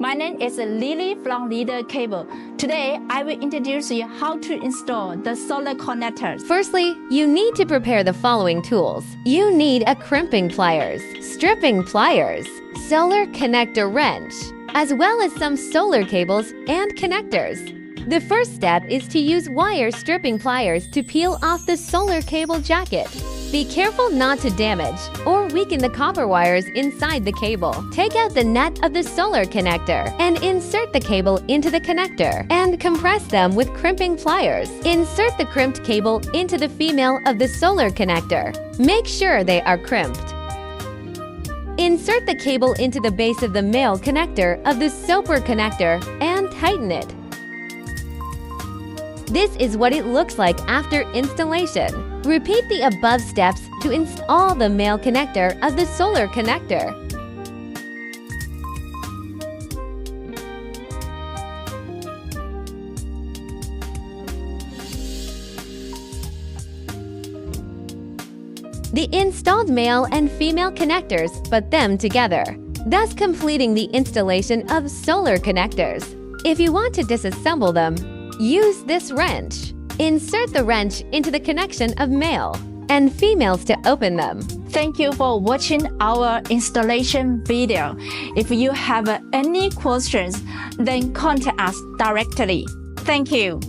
My name is Lily from Leader Cable. Today, I will introduce you how to install the solar connectors. Firstly, you need to prepare the following tools. You need a crimping pliers, stripping pliers, solar connector wrench, as well as some solar cables and connectors. The first step is to use wire stripping pliers to peel off the solar cable jacket. Be careful not to damage or weaken the copper wires inside the cable. Take out the nut of the solar connector and insert the cable into the connector and compress them with crimping pliers. Insert the crimped cable into the female of the solar connector. Make sure they are crimped. Insert the cable into the base of the male connector of the soper connector and tighten it. This is what it looks like after installation. Repeat the above steps to install the male connector of the solar connector. The installed male and female connectors put them together, thus completing the installation of solar connectors. If you want to disassemble them, use this wrench. Insert the wrench into the connection of male and females to open them. Thank you for watching our installation video. If you have any questions, then contact us directly. Thank you.